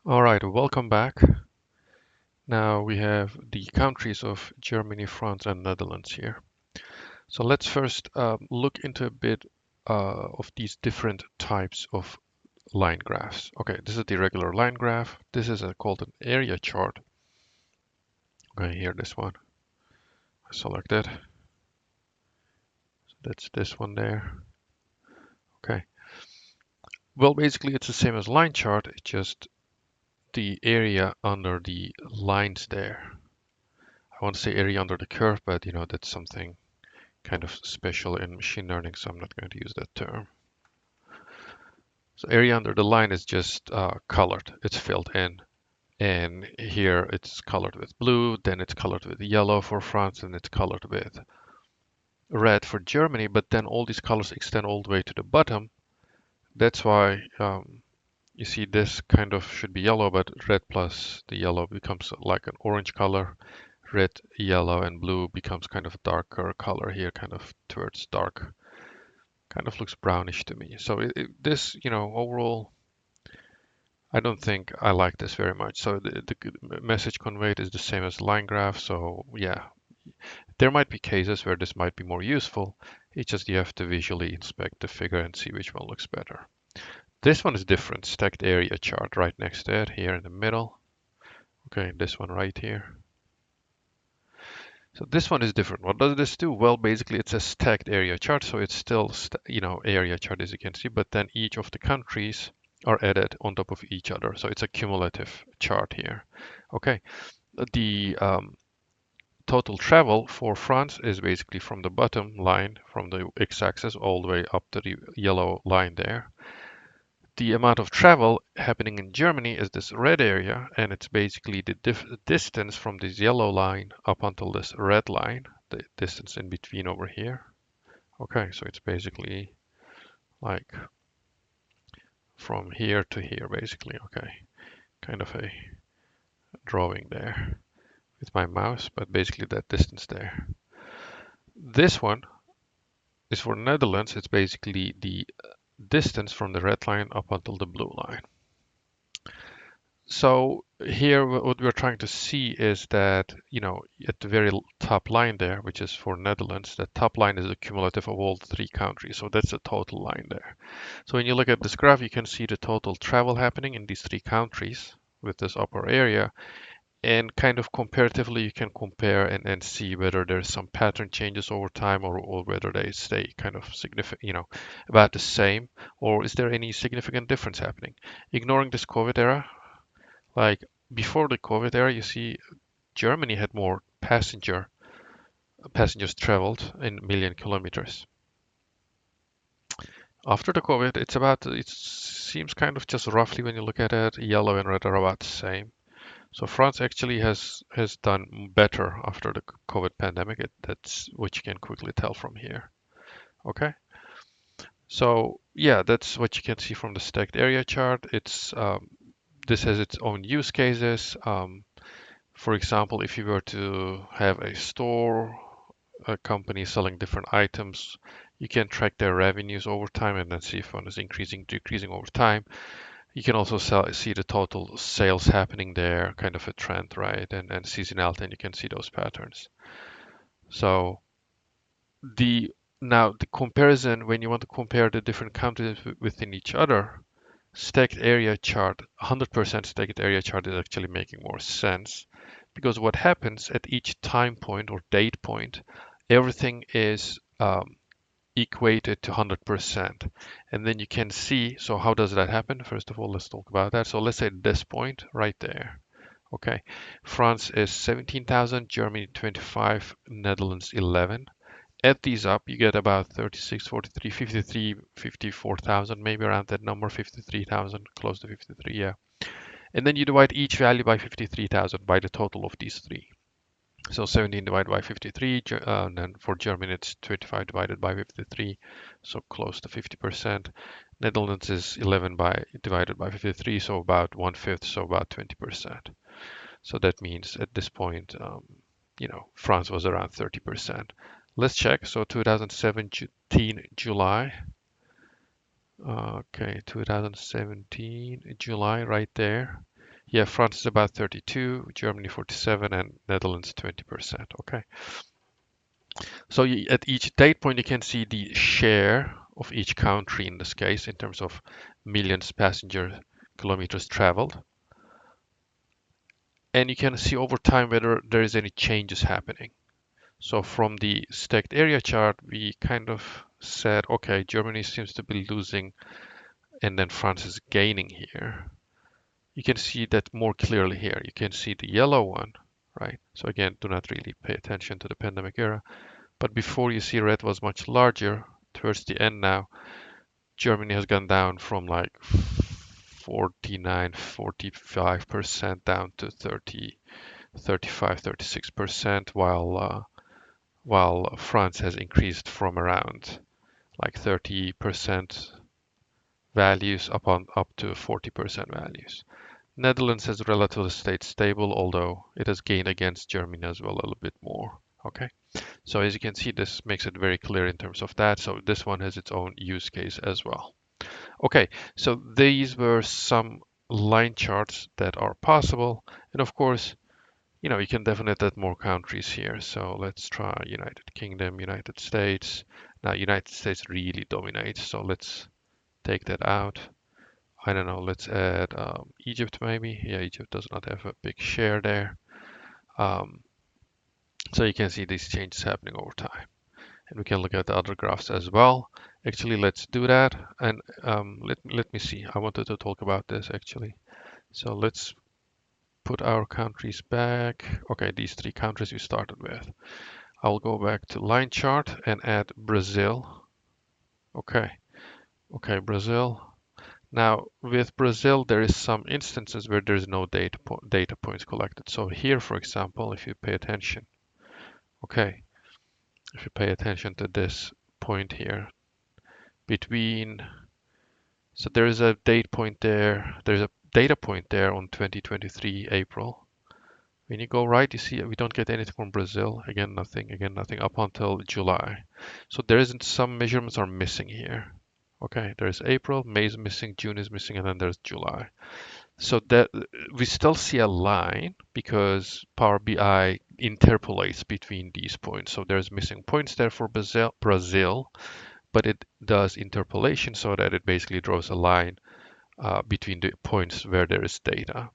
All right, welcome back. Now we have the countries of Germany, France, and Netherlands here. So let's first look into a bit of these different types of line graphs. Okay, this is the regular line graph. This is called an area chart. Okay, here, this one. I select it. So that's this one there. Okay. Well, basically, it's the same as line chart. It's just the area under the lines there. I want to say area under the curve, but that's something kind of special in machine learning, so I'm not going to use that term. So area under the line is just colored. It's filled in. And here it's colored with blue, then it's colored with yellow for France, and it's colored with red for Germany, but then all these colors extend all the way to the bottom. That's why you see this kind of should be yellow, but red plus the yellow becomes like an orange color. Red, yellow, and blue becomes kind of a darker color here, kind of towards dark. Kind of looks brownish to me. So this, overall, I don't think I like this very much. So the message conveyed is the same as line graph. So yeah, there might be cases where this might be more useful. It's just you have to visually inspect the figure and see which one looks better. This one is different, stacked area chart right next to it here in the middle. Okay, this one right here. So this one is different. What does this do? Well, basically it's a stacked area chart. So it's still, area chart as you can see, but then each of the countries are added on top of each other. So it's a cumulative chart here. Okay. The total travel for France is basically from the bottom line, from the x-axis all the way up to the yellow line there. The amount of travel happening in Germany is this red area, and it's basically the distance from this yellow line up until this red line, the distance in between over here. Okay, so it's basically like from here to here, basically. Okay, kind of a drawing there with my mouse, but basically that distance there. This one is for Netherlands. It's basically the distance from the red line up until the blue line. So here what we're trying to see is that, at the very top line there, which is for Netherlands, the top line is the cumulative of all three countries. So that's the total line there. So when you look at this graph, you can see the total travel happening in these three countries with this upper area. And kind of comparatively, you can compare and see whether there's some pattern changes over time or whether they stay kind of significant, about the same, or is there any significant difference happening? Ignoring this COVID era, like before the COVID era, you see Germany had more passengers traveled in million kilometers. After the COVID, it seems kind of just roughly when you look at it, yellow and red are about the same. So France actually has done better after the COVID pandemic. That's what you can quickly tell from here. Okay. So yeah, that's what you can see from the stacked area chart. This has its own use cases. For example, if you were to have a store, a company selling different items, you can track their revenues over time and then see if one is increasing, decreasing over time. You can also see the total sales happening there, kind of a trend, right? And seasonality, and you can see those patterns. So the now the comparison, when you want to compare the different countries within each other, stacked area chart, 100% stacked area chart is actually making more sense because what happens at each time point or date point, everything is equated to 100%. And then you can see, so how does that happen? First of all, let's talk about that. So let's say this point right there. Okay, France is 17,000, Germany 25, Netherlands 11. Add these up, you get about 36, 43, 53, 54,000, maybe around that number, 53,000, close to 53, yeah. And then you divide each value by 53,000 by the total of these three. So 17 divided by 53, and then for Germany it's 25 divided by 53, so close to 50%. Netherlands is 11 divided by 53, so about 1/5, so about 20%. So that means at this point, France was around 30%. Let's check. So 2017 July. Okay, 2017 July right there. Yeah, France is about 32, Germany 47, and Netherlands 20%. Okay. So at each date point, you can see the share of each country in this case in terms of millions passenger kilometers traveled. And you can see over time whether there is any changes happening. So from the stacked area chart, we kind of said, okay, Germany seems to be losing and then France is gaining here. You can see that more clearly here. You can see the yellow one, right? So again, do not really pay attention to the pandemic era. But before you see red was much larger. Towards the end now, Germany has gone down from like 49, 45% down to 30, 35, 36%, while France has increased from around like 30% values up to 40% values. Netherlands has relatively stayed stable, although it has gained against Germany as well a little bit more. Okay, so as you can see, this makes it very clear in terms of that. So this one has its own use case as well. Okay, so these were some line charts that are possible. And of course, you can definitely add more countries here. So let's try United Kingdom, United States. Now, United States really dominates, so let's take that out. I don't know, let's add Egypt maybe. Yeah, Egypt does not have a big share there. Um, so you can see these changes happening over time. And we can look at the other graphs as well. Actually, let's do that. And let me see. I wanted to talk about this actually. So let's put our countries back. Okay, these three countries we started with. I'll go back to line chart and add Brazil. Okay, okay, Brazil. Now with Brazil, there is some instances where there's no data points collected. So here, for example, if you pay attention, okay, if you pay attention to this point here between, so there is a date point there, there's a data point there on 2023 April. When you go right, you see we don't get anything from Brazil. Again, nothing up until July. So there isn't, some measurements are missing here. Okay, there's April, May is missing, June is missing, and then there's July. So that we still see a line because Power BI interpolates between these points. So there's missing points there for Brazil, but it does interpolation so that it basically draws a line between the points where there is data.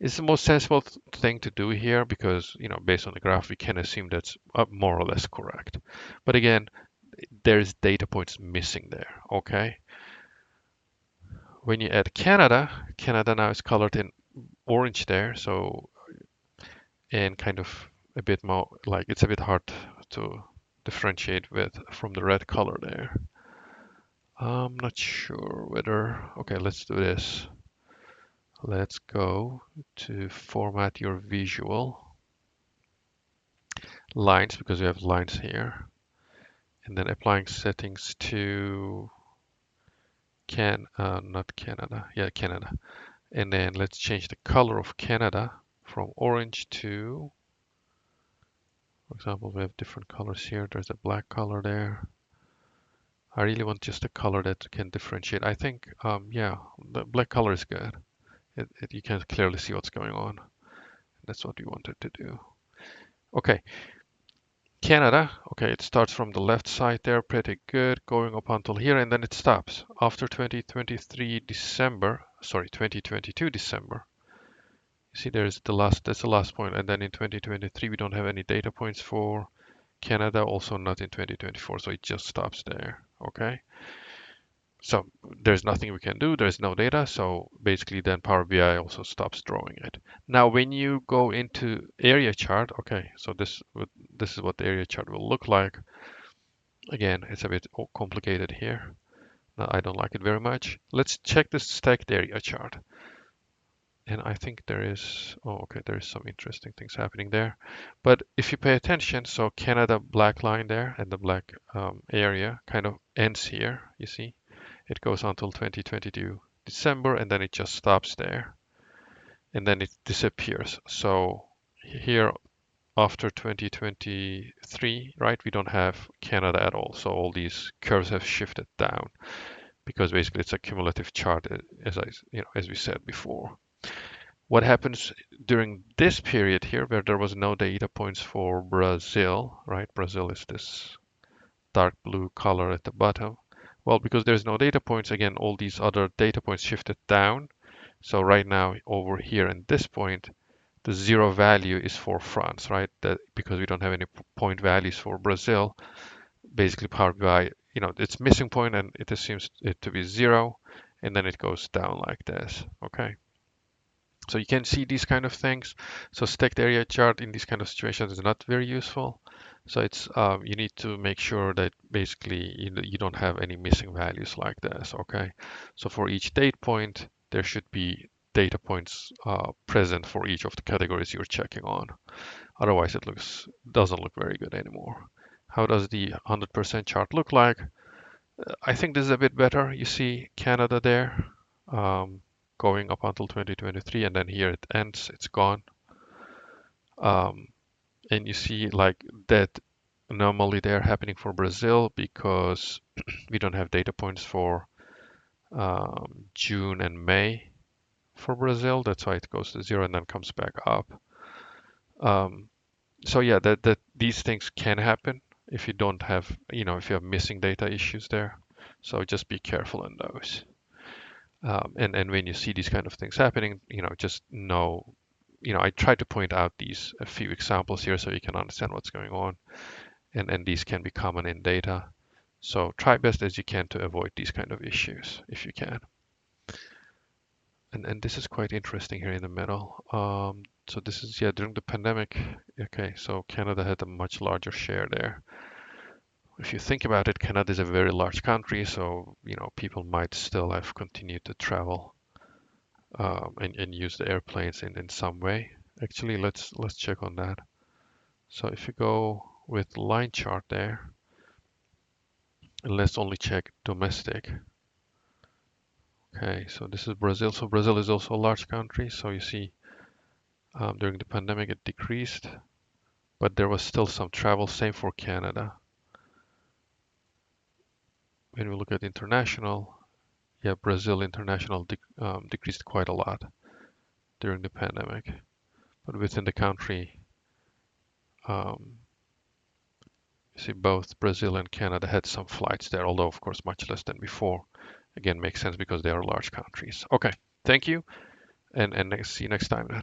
It's the most sensible thing to do here because, based on the graph, we can assume that's more or less correct. But again, there's data points missing there, okay? When you add Canada, Canada now is colored in orange there, so, and kind of a bit more, like it's a bit hard to differentiate with from the red color there. I'm not sure whether, okay, let's do this. Let's go to format your visual lines because we have lines here. And then applying settings to not Canada, yeah, Canada. And then let's change the color of Canada from orange to, for example, we have different colors here. There's a black color there. I really want just a color that can differentiate. I think, yeah, the black color is good. You can clearly see what's going on. That's what we wanted to do. Okay, Canada, okay, it starts from the left side there, pretty good, going up until here, and then it stops. After 2023 December, sorry, 2022 December, you see that's the last point, and then in 2023 we don't have any data points for Canada, also not in 2024, so it just stops there, okay? So there's nothing we can do, there's no data, so basically then Power BI also stops drawing it. Now when you go into area chart, okay, so this is what the area chart will look like. Again, it's a bit complicated here. Now, I don't like it very much. Let's check the stacked area chart. And I think there is, oh, okay, there is some interesting things happening there. But if you pay attention, so Canada black line there and the black area kind of ends here, you see. It goes until 2022 December and then it just stops there. And then it disappears. So here after 2023, right, we don't have Canada at all. So all these curves have shifted down because basically it's a cumulative chart, as we said before. What happens during this period here where there was no data points for Brazil, right? Brazil is this dark blue color at the bottom. Well, because there's no data points, again, all these other data points shifted down. So right now over here in this point, the zero value is for France, right? That because we don't have any point values for Brazil, basically Power BI, it's missing point and it assumes it to be zero, and then it goes down like this. Okay. So you can see these kind of things. So stacked area chart in these kind of situations is not very useful. So it's you need to make sure that basically you don't have any missing values like this. Okay. So for each date point, there should be data points present for each of the categories you're checking on. Otherwise, it doesn't look very good anymore. How does the 100% chart look like? I think this is a bit better. You see Canada there, going up until 2023, and then here it ends, it's gone. Um, and you see like that anomaly there happening for Brazil because we don't have data points for June and May for Brazil. That's why it goes to zero and then comes back up. Um, so yeah, that these things can happen if you don't have, if you have missing data issues there. So just be careful in those. And when you see these kind of things happening, just know, I try to point out these a few examples here so you can understand what's going on, and these can be common in data. So try best as you can to avoid these kind of issues if you can. And this is quite interesting here in the middle. So this is, yeah, during the pandemic. Okay, so Canada had a much larger share there. If you think about it, Canada is a very large country, so people might still have continued to travel and use the airplanes in some way. Actually, let's check on that. So if you go with line chart there, and let's only check domestic. Okay, so this is Brazil. So Brazil is also a large country. So you see, during the pandemic it decreased, but there was still some travel. Same for Canada. When we look at international, yeah, Brazil international decreased quite a lot during the pandemic, but within the country, um, you see both Brazil and Canada had some flights there, although of course much less than before. Again, makes sense because they are large countries. Okay, thank you, and see you next time then.